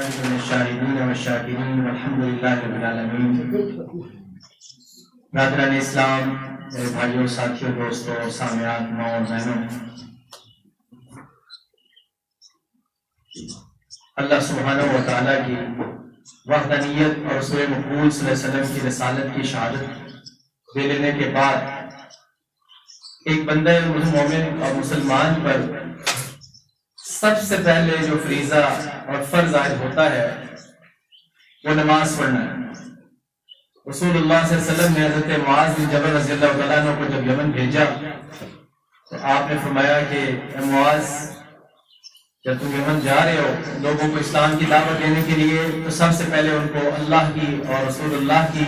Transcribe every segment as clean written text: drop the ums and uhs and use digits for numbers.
من الشاهدين والشاكرين والحمد لله رب العالمين۔ برادران اسلام، میرے بھائیوں، ساتھیوں، دوستوں، سامعات، ماں اور بہنوں، اللہ سبحانہ و تعالیٰ کی وحدانیت اور رسول مقبول صلی اللہ علیہ وسلم کی رسالت کی شہادت دے لینے کے بعد ایک بندہ مومن اور مسلمان پر سب سے پہلے جو فریضہ اور فرض عائد ہوتا ہے وہ نماز پڑھنا ہے۔ رسول اللہ صلی اللہ علیہ وسلم نے حضرت معاذ بن جبل رضی اللہ تعالیٰ عنہ کو جب یمن بھیجا تو آپ نے فرمایا کہ اے معاذ، جب تم یمن جا رہے ہو لوگوں کو اسلام کی دعوت دینے کے لیے تو سب سے پہلے ان کو اللہ کی اور رسول اللہ کی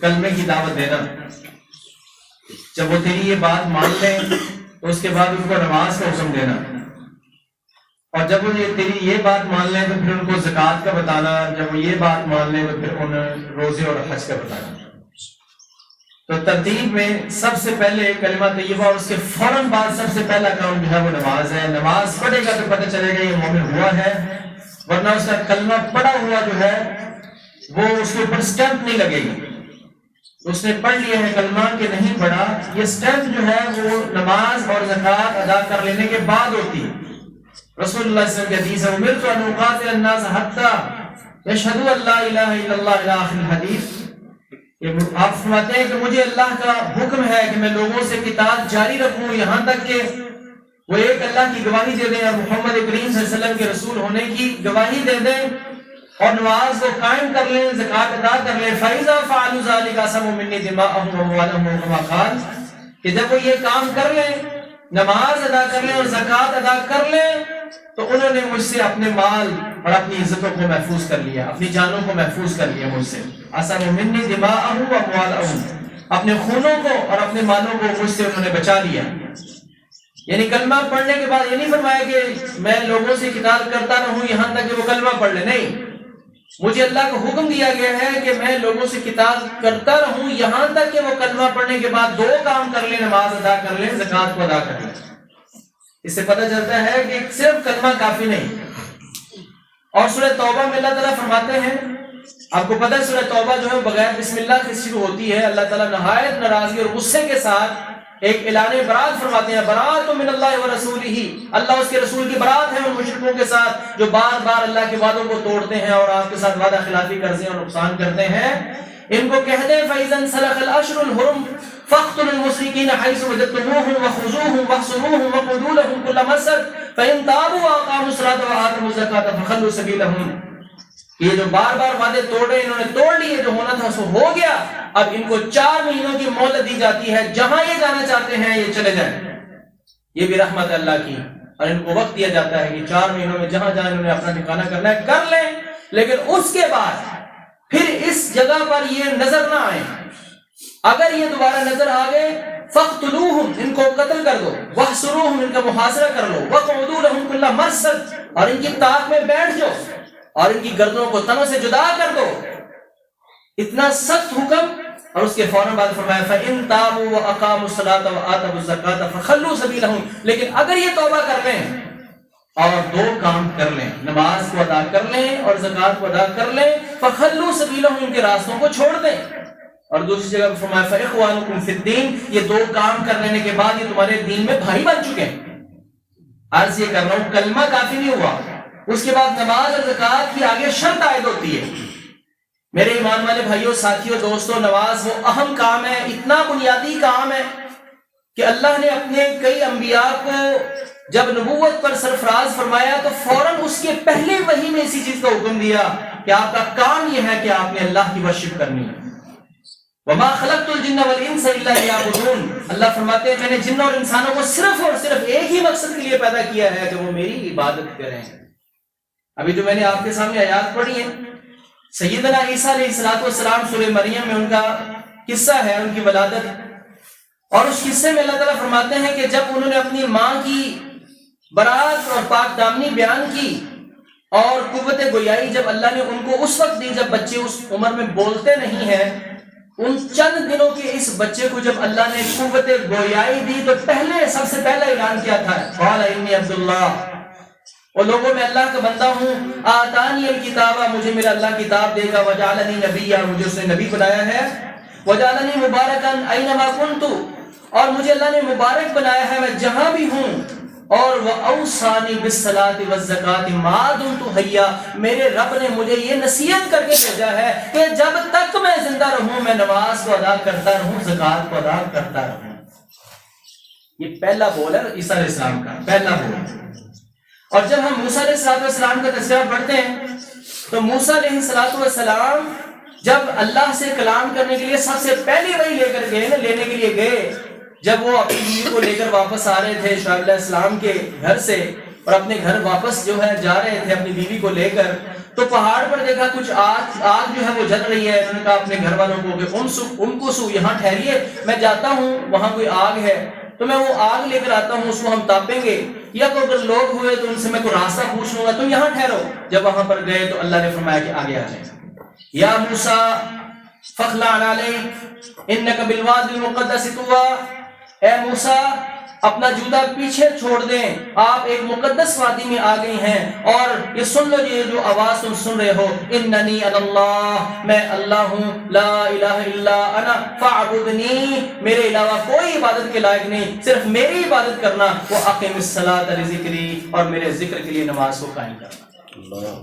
کلمے کی دعوت دینا۔ جب وہ تیری یہ بات مان لیں تو اس کے بعد ان کو نماز کا حکم دینا، اور جب وہ تیری یہ بات مان لیں تو پھر ان کو زکوٰۃ کا بتانا، جب وہ یہ بات مان لیں تو پھر انہیں روزے اور حج کا بتانا۔ تو ترتیب میں سب سے پہلے کلمہ طیبہ اور اس کے فوراً بعد سب سے پہلا کام جو ہے وہ نماز ہے۔ نماز پڑھے گا تو پتہ چلے گا یہ مومن ہوا ہے، ورنہ اس کا کلمہ پڑھا ہوا جو ہے وہ اس کے اوپر سٹیمپ نہیں لگے گی۔ اس نے پڑھ لیا ہے کلمہ کہ نہیں پڑھا، یہ سٹیمپ جو ہے وہ نماز اور زکوٰۃ ادا کر لینے کے بعد ہوتی ہے۔ رسول اللہ صلی اللہ علیہ وسلم کی حدیث ہے امرت ان اقاتل الناس حتی یشہدوا ان لا الہ الا اللہ الی آخر الحدیث۔ آپ فرماتے ہیں کہ مجھے اللہ کا حکم ہے کہ میں لوگوں سے قتال جاری رکھوں یہاں تک کہ وہ ایک اللہ کی گواہی دے دیں اور محمد کریم صلی اللہ علیہ وسلم کے رسول ہونے کی گواہی دے دیں، اور نماز کو قائم کر لیں، زکوٰۃ ادا کر لیں۔ فَإِذَا فَعَلُوا ذَلِكَ عَصَمُوا مِنِّي دِمَاءَهُمْ وَأَمْوَالَهُمْ كَمَا قَالَ، کہ جب وہ یہ کام کر لیں، نماز ادا کر لیں اور زکوٰۃ ادا کر لیں، تو انہوں نے مجھ سے اپنے مال اور اپنی عزتوں کو محفوظ کر لیا، اپنی جانوں کو محفوظ کر لیا مجھ سے۔ عَصَمُوا مِنِّي دِمَاءَهُمْ وَأَمْوَالَهُمْ، اپنے خونوں کو اور اپنے مالوں کو مجھ سے انہوں نے بچا لیا۔ یعنی کلمہ پڑھنے کے بعد یہ نہیں فرمایا کہ میں لوگوں سے قتال کرتا رہوں یہاں تک کہ وہ کلمہ پڑھ لے، نہیں، مجھے اللہ کا حکم دیا گیا ہے کہ میں لوگوں سے قتال کرتا رہوں یہاں تک کہ وہ کلمہ پڑھنے کے بعد دو کام کر لیں، نماز ادا کر لیں، زکوٰۃ کو ادا کر لیں۔ اس سے پتہ چلتا ہے کہ صرف کلمہ کافی نہیں۔ اور سورہ توبہ میں اللہ تعالیٰ فرماتے ہیں، آپ کو پتہ ہے سورہ توبہ جو ہے بغیر بسم اللہ سے شروع ہوتی ہے۔ اللہ تعالیٰ نہایت ناراضگی اور غصے کے ساتھ ایک اعلان برات فرماتے ہیں، برات من اللہ ورسولہ، اللہ اس کے رسول کی برات ہے ان مشرکوں کے ساتھ جو بار بار اللہ کے وعدوں کو توڑتے ہیں اور آپ کے ساتھ وعدہ خلافی کرتے ہیں اور نقصان کرتے ہیں۔ ان کو کہہ دیں فَإِذَا انْسَلَخَ الْأَشْهُرُ الْحُرُمُ فَاقْتُلُوا الْمُشْرِكِينَ حَيْثُ وَجَدتُّمُوهُمْ وَخُذُوهُمْ وَاحْصُرُوهُمْ وَاقْعُدُوا لَهُمْ كُلَّ مَرْصَدٍ فَإِن تَابُوا وَأَقَامُوا الصَّلَاةَ وَآتَوُا الزَّكَاةَ فَخَلُّوا سَبِيلَهُمْ۔ یہ جو بار بار وعدے توڑ رہے انہوں نے توڑ لیے، جو ہونا تھا سو ہو گیا، اب ان کو 4 مہینوں کی مہلت دی جاتی ہے، جہاں یہ جانا چاہتے ہیں یہ چلے جائیں۔ یہ بھی رحمت اللہ کی، اور ان کو وقت دیا جاتا ہے کہ 4 مہینوں میں جہاں جہاں انہوں نے اپنا ٹھکانہ کرنا ہے کر لیں، لیکن اس کے بعد پھر اس جگہ پر یہ نظر نہ آئے۔ اگر یہ دوبارہ نظر آ گئے فَاقْتُلُوهُمْ، ان کو قتل کر دو، وَاحْصُرُوهُمْ، ان کا محاصرہ کر لو، وَاقْعُدُوا لَهُمْ كُلَّ مَرْصَدٍ، اور ان کی طاق میں بیٹھ جاؤ اور ان کی گردنوں کو تنوں سے جدا کر دو۔ اتنا سخت حکم، اور اس کے فوراً بعد فرمایا فَإِن تَابُوا وَأَقَامُوا الصَّلَاةَ وَآتَوُا الزَّكَاةَ فَخَلُّوا سَبِيلَهُمْ، لیکن اگر یہ توبہ کر لیں اور 2 کام کر لیں، نماز کو ادا کر لیں اور زکوٰۃ کو ادا کر لیں، فَخَلُّوا سَبِيلَهُمْ، ان کے راستوں کو چھوڑ دیں۔ اور دوسری جگہ پر فرمایا فَإِخْوَانُكُمْ فِي الدِّينِ، یہ 2 کام کر لینے کے بعد یہ تمہارے دین میں بھائی بن چکے ہیں۔ عرض یہ کر رہا ہوں کلمہ کافی نہیں ہوا، اس کے بعد نماز اور زکوٰۃ کی آگے شرط عائد ہوتی ہے۔ میرے ایمان والے بھائیوں، ساتھیوں، دوستوں، نماز وہ اہم کام ہے، اتنا بنیادی کام ہے کہ اللہ نے اپنے کئی انبیاء کو جب نبوت پر سرفراز فرمایا تو فوراً اس کے پہلے وحی میں اسی چیز کا حکم دیا کہ آپ کا کام یہ ہے کہ آپ نے اللہ کی ورشپ کرنی ہے۔ وَمَا خَلَقْتُ الْجِنَّ وَالْإِنسَ إِلَّا لِيَعْبُدُونَ، اللہ فرماتے ہیں میں نے جن اور انسانوں کو صرف اور صرف ایک ہی مقصد کے لیے پیدا کیا ہے کہ وہ میری عبادت کریں۔ ابھی جو میں نے آپ کے سامنے آیات پڑھی ہیں، سیدنا عیسیٰ علیہ السلام سورہ مریم میں ان کا قصہ ہے، ان کی ولادت، اور اس قصے میں اللہ تعالیٰ فرماتے ہیں کہ جب انہوں نے اپنی ماں کی برات اور پاک دامنی بیان کی اور قوت گویائی جب اللہ نے ان کو اس وقت دی جب بچے اس عمر میں بولتے نہیں ہیں، ان چند دنوں کے اس بچے کو جب اللہ نے قوت گویائی دی تو سب سے پہلا اعلان کیا تھا قال انی عبد اللہ، اور لوگوں میں اللہ کا بندہ ہوں. آتانی الکتاب، مجھے میرا اللہ کتاب دے گا. وجعلنی نبیا، مجھے اس نے نبی بنایا ہے. وجعلنی مبارکا اینما کنت، اور مجھے اللہ نے مبارک بنایا ہے میں جہاں بھی ہوں. اور وَأَوْصَانِي بِالصَّلَاةِ وَالزَّكَاةِ مَا دُمْتُ حَيًّا، میرے رب نے مجھے یہ نصیحت کر کے بھیجا ہے کہ جب تک میں زندہ رہوں میں نماز کو ادا کرتا رہوں، زکوٰۃ کو ادا کرتا رہوں. یہ پہلا بول ہے عیسیٰ علیہ السلام کا، پہلا بول. اور جب ہم موسیٰ علیہ السلام کا تذکرہ پڑھتے ہیں تو موسیٰ علیہ السلام جب اللہ سے کلام کرنے کے لیے سب سے پہلی وہی لے کر گئے نا، لینے کے لیے گئے، جب وہ اپنی بیوی کو لے کر واپس آ رہے تھے شعیب علیہ السلام کے گھر سے، اور اپنے گھر واپس جو ہے جا رہے تھے اپنی بیوی کو لے کر، تو پہاڑ پر دیکھا کچھ آگ جو ہے وہ جل رہی ہے. انہوں نے کہا اپنے گھر والوں کو کہ امکسو، یہاں ٹھہریے، میں جاتا ہوں وہاں کوئی آگ ہے تو میں وہ آگ لے کر آتا ہوں، اس کو ہم تاپیں گے، یا تو اگر لوگ ہوئے تو ان سے میں کوئی راستہ پوچھ لوں گا، تم یہاں ٹھہرو. جب وہاں پر گئے تو اللہ نے فرمایا کہ آگے آ جائیں. یا موسیٰ فاخلع علیک انک بالوادی المقدس طویٰ، اے موسیٰ اپنا جوتا پیچھے چھوڑ دیں، آپ ایک مقدس وادی میں آ گئی ہیں. اور یہ سن لو، یہ جو آواز تم سن رہے ہو، اننی انا اللہ، میں اللہ ہوں، لا الہ الا انا فاعبدنی، میرے علاوہ کوئی عبادت کے لائق نہیں، صرف میری عبادت کرنا. وہ اقیم الصلاۃ لذکری، اور میرے ذکر کے لیے نماز کو قائم کرنا،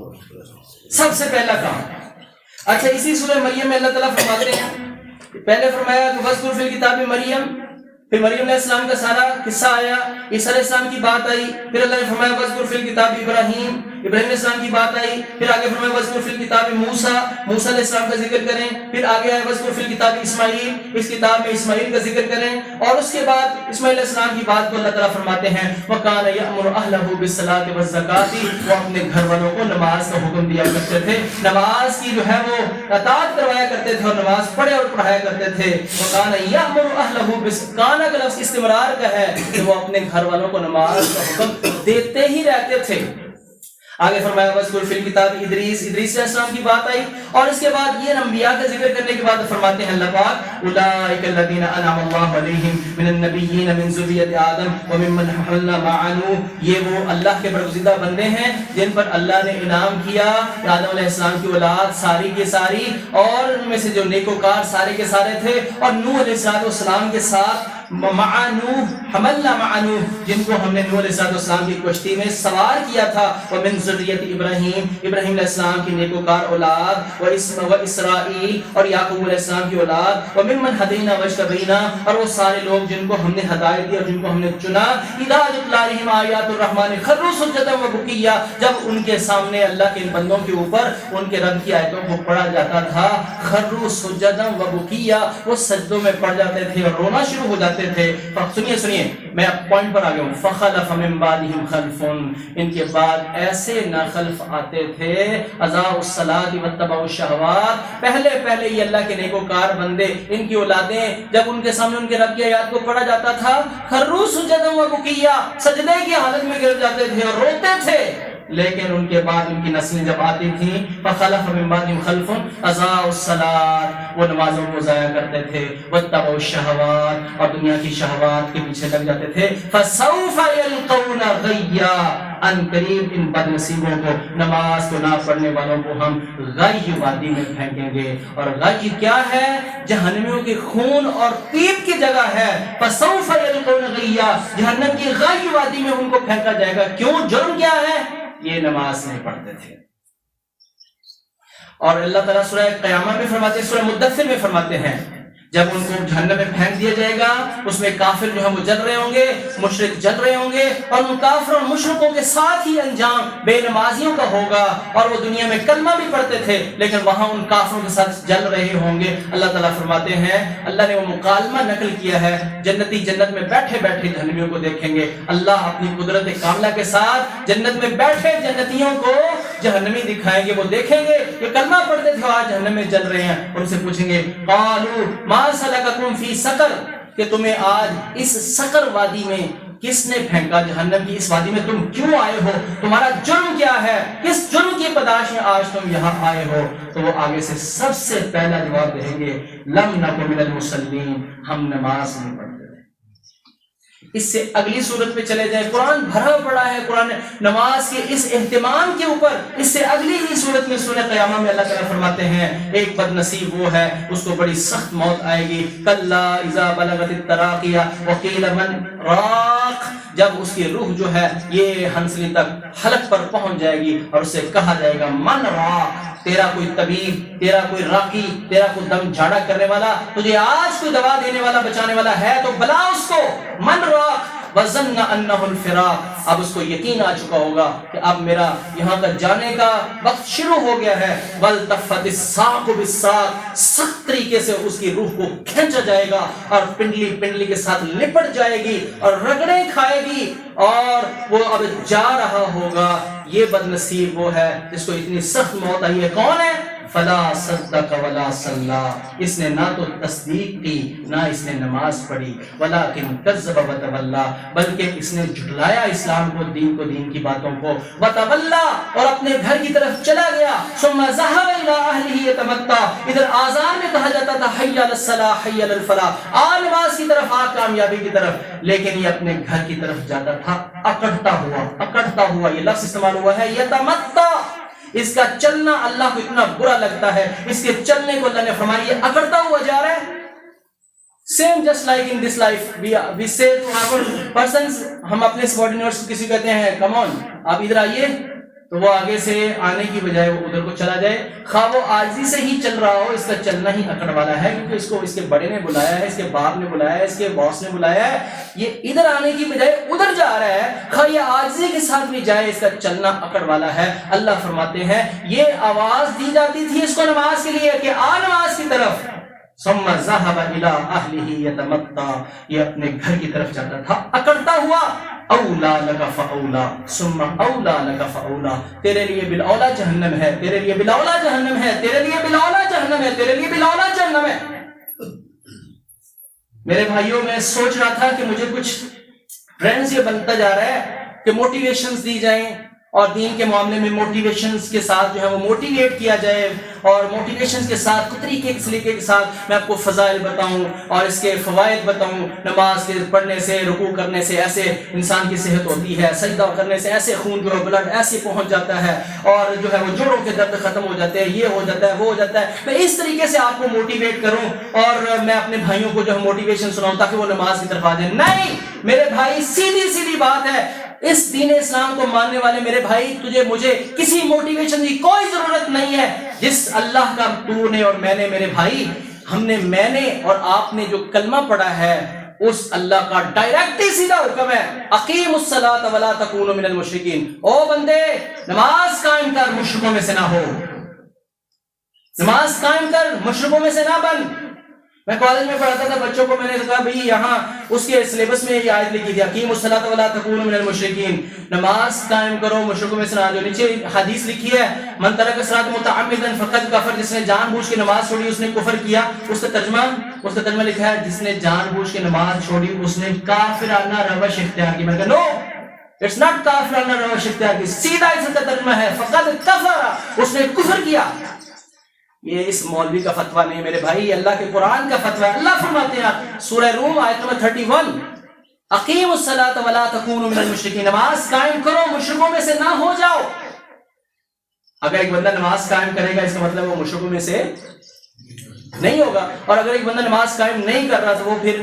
سب سے پہلا کام. اچھا، اسی سورہ مریم میں اللہ تعالیٰ فرماتے ہیں، پہلے فرمایا کہ وَاذْكُرْ فِي الْكِتَابِ مریم، پھر مریم علیہ السلام کا سارا قصہ آیا، عیسیٰ علیہ السلام کی بات آئی. پھر اللہ نے فرمایا وَاذْكُرْ فِي الْكِتَابِ ابراہیم، ابراہیم علیہ السلام کی بات آئی. پھر آگے فرمایا وَاذْكُرْ فِي الْكِتَابِ موسیٰ، موسیٰ علیہ السلام کا ذکر کریں. پھر آگے آئے وَاذْكُرْ فِي الْكِتَابِ اسماعیل، اس کتاب میں اسماعیل کا ذکر کریں. اور اس کے بعد اسماعیل علیہ السلام کی بات کو اللہ تعالیٰ فرماتے ہیں وَكَانَ يَأْمُرُ أَهْلَهُ بِالصَّلَاةِ وَالزَّكَاةِ، وہ اپنے گھر والوں کو نماز کا حکم دیا کرتے تھے، نماز کی جو ہے وہ اطاعت کروایا کرتے تھے، اور نماز پڑھے اور پڑھایا کرتے تھے. وَكَانَ يَأْمُرُ أَهْلَهُ بِالصَّلَاةِ کا لفظ استمرار کا ہے کہ وہ اپنے گھر والوں کو نماز کا حکم دیتے ہی رہتے تھے. آگے فرمایا وَاذْكُرْ فِي الْكِتَابِ ادریس علیہ السلام کی بات آئی. اور اس کے بعد یہ انبیاء کا ذکر کرنے کے بعد فرماتے ہیں اللہ پاک اولئک الذین انعم اللہ علیہم من النبیین من ذریۃ آدم وممن حملنا مع نوح، یہ وہ اللہ کے برگزیدہ بندے ہیں جن پر اللہ نے انعام کیا، آدم علیہ السلام کی اولاد ساری کی ساری، اور ان میں سے جو نیکوکار سارے کے سارے تھے، اور نوح علیہ السلام کے ساتھ مع نوح، حملنا مع نوح، جن کو ہم نے نوح علیہ السلام کی کشتی میں سوار کیا تھا. ومن ذریۃ ابراہیم، ابراہیم علیہ السلام کی نیکوکار اولاد، و اسرائیل، اور یعقوب علیہ السلام کی اولاد، وممن ہدینا واجتبینا، اور وہ سارے لوگ جن کو ہم نے ہدایت دی اور جن کو ہم نے چنا. اذا تتلی علیہم آیات الرحمن خروا سجدا وبکیا، جب ان کے سامنے اللہ کے ان بندوں کے اوپر ان کے رب کی آیتوں کو پڑھا جاتا تھا، خروا سجدا وبکیا، وہ سجدوں میں پڑ جاتے تھے اور رونا شروع ہو جاتے تھے. سنیے میں اب پوائنٹ پر آ گیا ہوں. فخلف من بعدہم خلف، ان کے بعد ایسے نہ خلف آتے تھے اضاعوا الصلاۃ واتبعوا الشہوات، پہلے یہ اللہ کے نیکوکار بندے، ان کی اولادیں جب ان کے سامنے ان کے رب کی آیات کو پڑھا جاتا تھا، خروا سجدا وبکیا، سجدے کی حالت میں گر جاتے تھے اور روتے تھے. لیکن ان کے بعد ان کی نسلیں جب آتی تھیں، فخلف من بعدہم خلف اضاعوا الصلاۃ، وہ نمازوں کو ضائع کرتے تھے، واتبعوا الشہوات، اور دنیا کی شہوات کے پیچھے لگ جاتے تھے. فسوف یلقون غیا، ان قریب ان بد نصیبوں کو، نماز کو نہ پڑھنے والوں کو ہم غی وادی میں پھینکیں گے. اور غی کیا ہے؟ جہنمیوں کے خون اور پیپ کی جگہ ہے. فسوف یلقون غیا، جہنم کی غی وادی میں ان کو پھینکا جائے گا. کیوں؟ جرم کیا ہے؟ یہ نماز نہیں پڑھتے تھے. اور اللہ تعالیٰ سورہ قیامہ میں فرماتے ہیں، سورہ مدثر میں فرماتے ہیں جب ان کو جہنم میں پھینک دیا جائے گا، اس میں کافر جو ہے وہ جل رہے ہوں گے، مشرک جل رہے ہوں گے، اور ان کافر اور مشرکوں کے ساتھ ہی انجام بے نمازیوں کا ہوگا. اور وہ دنیا میں کلمہ بھی پڑھتے تھے لیکن وہاں ان کافروں کے ساتھ جل رہے ہوں گے. اللہ تعالیٰ فرماتے ہیں، اللہ نے وہ مکالمہ نقل کیا ہے، جنتی جنت میں بیٹھے بیٹھے جہنمیوں کو دیکھیں گے. اللہ اپنی قدرت کاملہ کے ساتھ جنت میں بیٹھے جنتیوں کو جہنمی دکھائیں گے. وہ دیکھیں گے یہ کلمہ پڑھتے تھے آج جہنم میں جل رہے ہیں. ان سے پوچھیں گے قالوا ما سلککم فی سقر، کہ تمہیں آج اس سقر وادی میں کس نے پھینکا؟ جہنم کی اس وادی میں تم کیوں آئے ہو؟ تمہارا جرم کیا ہے؟ کس جرم کی پاداش میں آج تم یہاں آئے ہو؟ تو وہ آگے سے سب سے پہلا جواب دیں گے لم نک من المصلین، ہم نماز نہیں پڑھتے تھے. اس سے اگلی صورت پہ چلے جائیں، قرآن بھرا پڑا ہے قرآن نماز کے اس اہتمام کے اوپر۔ اس سے اگلی ہی صورت میں سورہ قیامہ میں اللہ تعالیٰ فرماتے ہیں ایک بد نصیب وہ ہے اس کو بڑی سخت موت آئے گی، کلا اذا بلغت التراقیہ وقیل من راق، جب اس کی روح جو ہے یہ ہنسلی تک حلق پر پہنچ جائے گی اور اسے کہا جائے گا من راق، تیرا کوئی طبیب، تیرا کوئی راقی، تیرا کوئی دم جھاڑا کرنے والا، تجھے آج کوئی دوا دینے والا بچانے والا ہے تو بلا اس کو، من راق وظن انہ الفراق، اب اس کو یقین آ چکا ہوگا کہ اب میرا یہاں کا جانے کا وقت شروع ہو گیا ہے، والتفت الساق بالساق، سخت طریقے سے اس کی روح کو کھینچا جائے گا اور پنڈلی کے ساتھ لپٹ جائے گی اور رگڑیں کھائے گی اور وہ اب جا رہا ہوگا۔ یہ بد نصیب وہ ہے جس کو اتنی سخت موت آئی ہے، کون ہے؟ فلا صدق ولا صلی، اس نے نہ تو تصدیق کی نہ اس نے نماز پڑھی، ولکن کذب وتولی، بلکہ اس نے جھٹلایا اسلام کو، دین کی باتوں کو، وتولی، اور اپنے گھر کی طرف چلا گیا، ثم ذهب الى اهله يتمتع، ادھر آذان میں کہا جاتا تھا حی علی الصلاح حی علی الفلاح، آ نماز کی طرف، آ کامیابی کی طرف، لیکن یہ اپنے گھر کی طرف جاتا تھا اکڑتا ہوا، یہ لفظ استعمال ہوا ہے یتمتع، اس کا چلنا اللہ کو اتنا برا لگتا ہے، اس کے چلنے کو اللہ نے فرمایا یہ اکڑتا ہوا جا رہا ہے۔ Same just like in this life, we say to our persons، ہم اپنے subordinates کو کسی کہتے ہیں come on آپ ادھر آئیے، تو وہ آگے سے آنے کی بجائے وہ ادھر کو چلا جائے، خواہ وہ عاجزی سے ہی چل رہا ہو، اس کا چلنا ہی اکڑ والا ہے، کیونکہ اس کو اس کے بڑے نے بلایا ہے، اس کے باپ نے بلایا ہے، اس کے باس نے بلایا ہے، یہ ادھر آنے کی بجائے ادھر جا رہا ہے، خواہ یہ عاجزی کے ساتھ بھی جائے، اس کا چلنا اکڑ والا ہے۔ اللہ فرماتے ہیں یہ آواز دی جاتی تھی اس کو نماز کے لیے کہ آ نماز کی طرف، ثم ذهب الى اهله يتمتع، یہ اپنے گھر کی طرف جاتا تھا اکڑتا ہوا، اولا لک فاولا ثم اولا لک فاولا، تیرے لیے بالاولا جہنم ہے، تیرے لیے بالاولا جہنم ہے، تیرے لیے بالاولا جہنم ہے، تیرے لیے بالاولا جہنم ہے۔ میرے بھائیوں میں سوچ رہا تھا کہ مجھے کچھ ٹرینڈز یہ بنتا جا رہا ہے کہ موٹیویشنز دی جائیں اور دین کے معاملے میں موٹیویشنز کے ساتھ جو ہے وہ موٹیویٹ کیا جائے، اور موٹیویشنز کے ساتھ طریقے کے ساتھ میں آپ کو فضائل بتاؤں اور اس کے فوائد بتاؤں، نماز کے پڑھنے سے، رکوع کرنے سے ایسے انسان کی صحت ہوتی ہے، سجدہ کرنے سے ایسے خون جو ہے بلڈ ایسے پہنچ جاتا ہے اور جو ہے وہ جوڑوں کے درد ختم ہو جاتے ہیں، یہ ہو جاتا ہے وہ ہو جاتا ہے۔ میں اس طریقے سے آپ کو موٹیویٹ کروں اور میں اپنے بھائیوں کو جو ہے موٹیویشن سناؤں تاکہ وہ نماز کی طرف آ جائیں۔ نہیں میرے بھائی، سیدھی بات ہے، اس دین اسلام کو ماننے والے میرے بھائی، تجھے مجھے کسی موٹیویشن کی کوئی ضرورت نہیں ہے۔ جس اللہ کا تو نے اور میں نے، میرے بھائی میں نے اور آپ نے جو کلمہ پڑھا ہے، اس اللہ کا ڈائریکٹ ہی سیدھا حکم ہے، اقیم الصلاۃ ولا تکونوا من المشرکین، او بندے نماز قائم کر، مشرکوں میں سے نہ ہو، نماز قائم کر، مشرکوں میں سے نہ بن۔ میں کالج میں پڑھاتا تھا بچوں کو، میں نے کہا بھئی یہاں اس کے سلیبس میں یہ آیت لکھی تھی اقیم الصلاۃ ولا تکونوا من المشرکین، نماز قائم کرو مشرکوں میں سے نہ، جو نیچے حدیث لکھی ہے من ترک الصلاۃ متعمدا فقد کفر، جس نے جان بوجھ کے نماز چھوڑی اس نے کفر کیا۔ اس کا ترجمہ لکھا ہے جس نے جان بوجھ کے نماز چھوڑی اس نے کافرانہ روش اختیار کی۔ میں کہا نو اٹس ناٹ کافرانہ روش اختیار کی، سیدھا اس کا ترجمہ ہے فقد کفر، اس نے کفر کیا۔ یہ اس مولوی کا فتویٰ نہیں میرے بھائی، اللہ کے قرآن کا فتویٰ ہے۔ اللہ فرماتے ہیں سورہ روم آیت نمبر 31، اقیم الصلاۃ ولا تکونوا من المشرکین، نماز قائم کرو مشرکوں میں سے نہ ہو جاؤ۔ اگر ایک بندہ نماز قائم کرے گا اس کا مطلب وہ مشرکوں میں سے نہیں ہوگا، اور اگر ایک بندہ نماز قائم نہیں کر رہا تو وہ پھر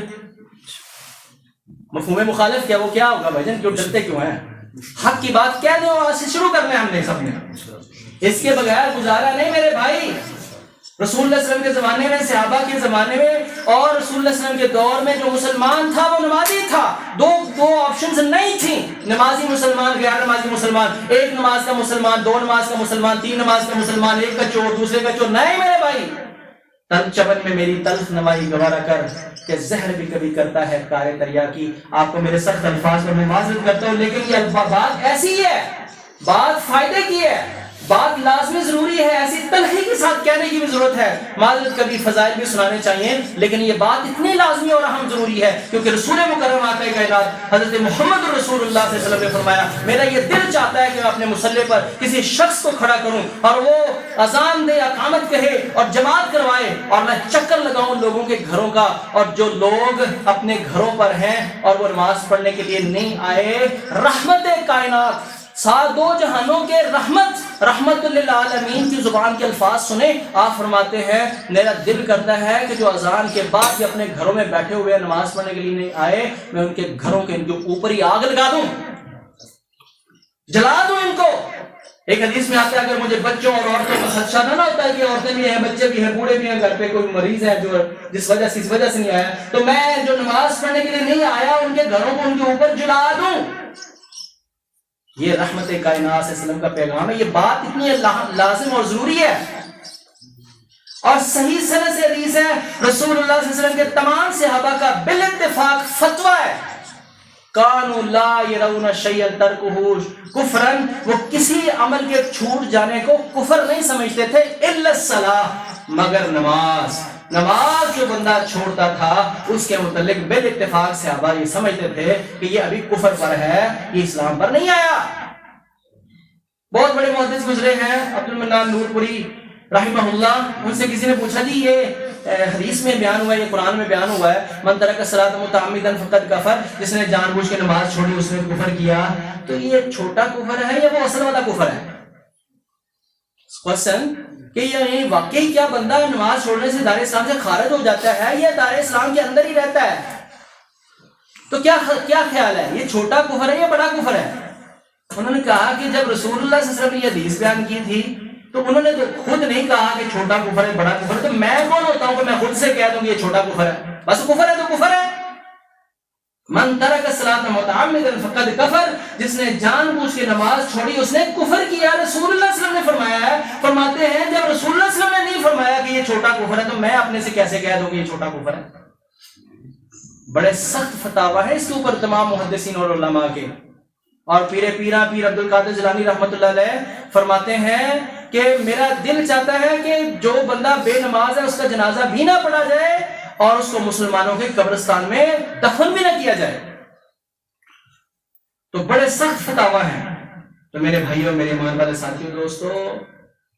مفہوم مخالف کیا، وہ کیا ہوگا بھائی جان؟ کیوں ڈرتے کیوں ہیں؟ حق کی بات کہہ دو، آج سے شروع کرنا ہے ہم نے سب نے، اس کے بغیر گزارا نہیں میرے بھائی۔ رسول اللہ صلی اللہ علیہ وسلم کے زمانے میں، صحابہ کے زمانے میں اور رسول اللہ صلی اللہ علیہ وسلم کے دور میں جو مسلمان تھا وہ نمازی تھا۔ دو آپشنز نہیں تھیں، نمازی مسلمان، غیر نمازی مسلمان، ایک نماز کا مسلمان، دو نماز کا مسلمان، تین نماز کا مسلمان، ایک کا چور دوسرے کا چور، نہیں میرے بھائی۔ تن چبن میں میری تلخ نوائی گوارا کر کہ زہر بھی کبھی کرتا ہے کار دریا کی۔ آپ کو میرے سخت الفاظ پر میں معذرت کرتا ہوں، لیکن یہ بات ایسی ہے، بات فائدے کی ہے۔ بات لازمی ضروری ہے، ایسی تلخی کے ساتھ کہنے کی بھی ضرورت ہے، معذرت کبھی فضائل بھی سنانے چاہیے، لیکن یہ بات اتنی لازمی اور اہم ضروری ہے کیونکہ رسول مکرم آقا کائنات حضرت محمد رسول اللہ صلی اللہ علیہ وسلم نے فرمایا میرا یہ دل چاہتا ہے کہ میں اپنے مصلی پر کسی شخص کو کھڑا کروں اور وہ اذان دے، اقامت کہے اور جماعت کروائے، اور میں چکر لگاؤں لوگوں کے گھروں کا، اور جو لوگ اپنے گھروں پر ہیں اور وہ نماز پڑھنے کے لیے نہیں آئے، رحمت کائنات سات دو جہانوں کے رحمت للعالمین کی زبان کے الفاظ سنیں، آپ فرماتے ہیں میرا دل کرتا ہے کہ جو اذان کے بعد بھی اپنے گھروں میں بیٹھے ہوئے نماز پڑھنے کے لیے نہیں آئے، میں ان کے گھروں کے ان کے اوپر ہی آگ لگا دوں، جلا دوں ان کو۔ ایک حدیث میں آتا ہے اگر مجھے بچوں اور عورتوں کا خدشہ نہ ہوتا ہے کہ عورتیں بھی ہیں، بچے بھی ہیں، بوڑھے بھی ہیں، گھر پہ کوئی مریض ہے جو اس وجہ سے نہیں آیا، تو میں جو نماز پڑھنے کے لیے نہیں آیا ان کے گھروں کو ان کے اوپر جلا دوں۔ یہ رحمت کائنات صلی اللہ علیہ وسلم کا پیغام ہے، یہ بات اتنی لازم اور ضروری ہے، اور صحیح سند سے حدیث ہے رسول اللہ صلی اللہ علیہ وسلم کے تمام صحابہ کا بالاتفاق فتویٰ ہے، کانوا لا يرون شيئا ترکہ کفرا، وہ کسی عمل کے چھوٹ جانے کو کفر نہیں سمجھتے تھے، الا الصلاۃ، مگر نماز جو بندہ چھوڑتا تھا اس کے متعلق بالاتفاق صحابہ یہ سمجھتے تھے کہ یہ ابھی کفر پر ہے، یہ اسلام پر نہیں آیا۔ بہت بڑے محدث گزرے ہیں عبد المنان نور پوری رحمہ اللہ، ان سے کسی نے پوچھا جی یہ حدیث میں بیان ہوا ہے، یہ قرآن میں بیان ہوا ہے، من ترک الصلاۃ متعمدا فقد کفر، جس نے جان بوجھ کے نماز چھوڑی اس نے کفر کیا، تو یہ چھوٹا کفر ہے یا وہ اصل والا کفر ہے؟ کوسچن کہ یہ واقعی کیا بندہ نماز چھوڑنے سے دار اسلام سے خارج ہو جاتا ہے یا دار اسلام کے اندر ہی رہتا ہے؟ تو کیا خیال ہے، یہ چھوٹا کفر ہے یا بڑا کفر ہے؟ انہوں نے کہا کہ جب رسول اللہ صلی اللہ علیہ وسلم نے یہ حدیث بیان کی تھی تو انہوں نے تو خود نہیں کہا کہ چھوٹا کفر ہے بڑا کفر ہے، تو میں کون ہوتا ہوں کہ میں خود سے کہہ دوں کہ یہ چھوٹا کفر ہے؟ بس کفر ہے تو کفر ہے۔ من ترک الصلاۃ متعمدا فقد کفر، جس نے جان بوجھ کے نماز چھوڑی اس نے کفر کیا، رسول اللہ صلی اللہ علیہ وسلم نے فرمایا ہے۔ فرماتے ہیں جب رسول اللہ صلی اللہ علیہ وسلم نے نہیں فرمایا کہ یہ چھوٹا کفر ہے تو میں اپنے سے کیسے کہہ دوں کہ یہ چھوٹا کفر ہے؟ بڑے سخت فتاوی ہے اس کے اوپر تمام محدثین اور علماء کے، اور پیر عبد القادر جیلانی رحمۃ اللہ علیہ فرماتے ہیں کہ میرا دل چاہتا ہے کہ جو بندہ بے نماز ہے اس کا جنازہ بھی نہ پڑھا جائے اور اس کو مسلمانوں کے قبرستان میں دفن بھی نہ کیا جائے۔ تو بڑے سخت فتاوی ہیں۔ تو میرے بھائیوں، میرے ایمان والے ساتھیوں، دوستو،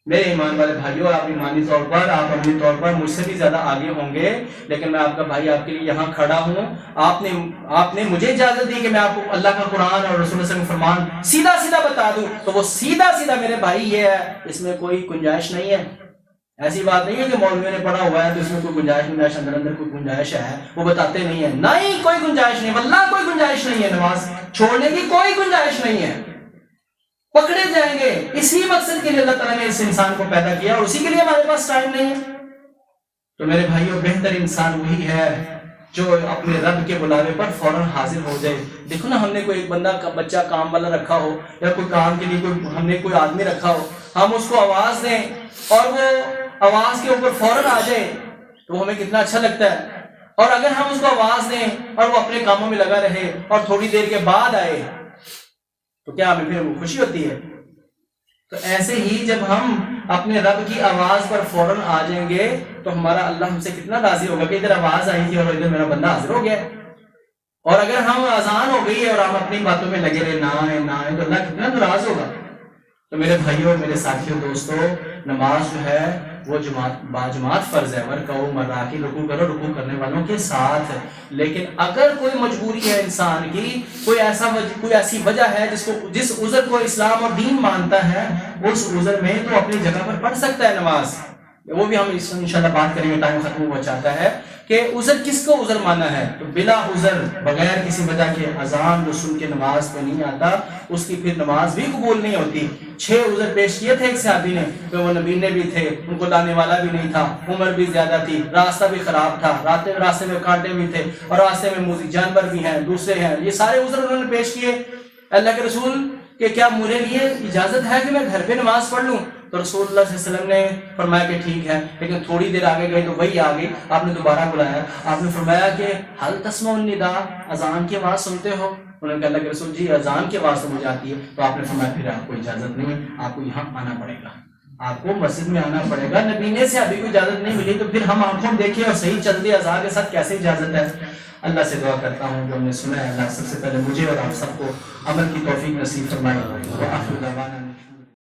میرے ایمان والے بھائیوں، آپ ایمانی طور پر، آپ عملی طور پر مجھ سے بھی زیادہ آگے ہوں گے، لیکن میں آپ کا بھائی آپ کے لیے یہاں کھڑا ہوں۔ آپ نے مجھے اجازت دی کہ میں آپ کو اللہ کا قرآن اور رسول اللہ صلی اللہ علیہ وسلم کا فرمان سیدھا سیدھا بتا دوں، تو وہ سیدھا میرے بھائی یہ ہے، اس میں کوئی گنجائش نہیں ہے۔ ایسی بات نہیں ہے کہ مولویوں نے پڑھا ہوا ہے تو اس میں کوئی گنجائش اندر کوئی گنجائش ہے، وہ بتاتے نہیں ہیں، نہیں کوئی گنجائش نہیں، واللہ کوئی گنجائش نہیں ہے، نماز چھوڑنے کی کوئی گنجائش نہیں ہے، پکڑے جائیں گے۔ اسی مقصد کے لیے اللہ تعالیٰ نے اس انسان کو پیدا کیا اور اسی کے لیے ہمارے پاس ٹائم نہیں ہے۔ تو میرے بھائیوں، بہتر انسان وہی ہے جو اپنے رب کے بلاوے پر فوراً حاضر ہو جائے۔ دیکھو نا، ہم نے کوئی ایک بندہ بچہ کام والا رکھا ہو یا کوئی کام کے لیے ہم نے کوئی آدمی رکھا ہو، ہم اس کو آواز دیں اور وہ آواز کے اوپر فوراً آ جائے تو ہمیں کتنا اچھا لگتا ہے، اور اگر ہم اس کو آواز دیں اور وہ اپنے کاموں میں لگا رہے اور تھوڑی دیر کے بعد آئے تو کیا ہمیں پھر خوشی ہوتی ہے؟ تو ایسے ہی جب ہم اپنے رب کی آواز پر فوراً آ جائیں گے تو ہمارا اللہ ہم سے کتنا راضی ہوگا کہ ادھر آواز آئی تھی اور ادھر میرا بندہ حاضر ہو گیا۔ اور اگر ہم اذان ہو گئی ہے اور ہم اپنی باتوں میں لگے رہے، نہ آئے تو اللہ کتنا ناراض ہوگا۔ تو میرے بھائیوں، میرے ساتھیوں، دوستو، نماز جو ہے وہ باجماعت فرض ہے، ورکعوا مراکی، رکوع کرو رکوع کرنے والوں کے ساتھ۔ لیکن اگر کوئی مجبوری ہے انسان کی، کوئی ایسی وجہ ہے جس عذر کو اسلام اور دین مانتا ہے، اس عذر میں تو اپنی جگہ پر پڑھ سکتا ہے نماز، وہ بھی ہم انشاءاللہ بات کریں گے، ٹائم ختم ہوا چاہتا ہے کہ عذر کس کو عذر مانا ہے۔ تو بلا عذر، بغیر کسی وجہ کے اذان جو سن کے نماز پہ نہیں آتا، اس کی پھر نماز بھی قبول نہیں ہوتی۔ 6 عذر پیش کیے تھے ایک صحابی نے، کہ وہ نبینے بھی تھے، ان کو لانے والا بھی نہیں تھا، عمر بھی زیادہ تھی، راستہ بھی خراب تھا، راستے میں کانٹے بھی تھے، اور راستے میں موذی جانور بھی ہیں، دوسرے ہیں، یہ سارے عذر انہوں نے پیش کیے۔ اللہ کے رسول کہ کیا میرے لیے اجازت ہے کہ میں گھر پہ نماز پڑھ لوں؟ تو رسول اللہ صلی اللہ علیہ وسلم نے فرمایا کہ ٹھیک ہے، لیکن تھوڑی دیر آگے گئے تو وہی آگے، آپ نے دوبارہ بلایا، آپ نے فرمایا کہ حل تسمع النداء، اذان کی آواز سنتے ہو؟ انہوں نے کہا اللہ کے رسول جی اذان کی آواز تو مجھے آتی ہے۔ تو آپ نے فرمایا پھر آپ کو اجازت نہیں ہے، آپ کو یہاں آنا پڑے گا، آپ کو مسجد میں آنا پڑے گا، نبینے سے ابھی کوئی اجازت نہیں ملی، تو پھر ہم آنکھوں دیکھیں اور صحیح چلتے اذان کے ساتھ کیسے اجازت ہے؟ اللہ سے دعا کرتا ہوں جو ہم نے سنا ہے اللہ سب سے پہلے مجھے اور آپ سب کو عمل کی توفیق نصیب فرمائے۔ وآخر دعوانا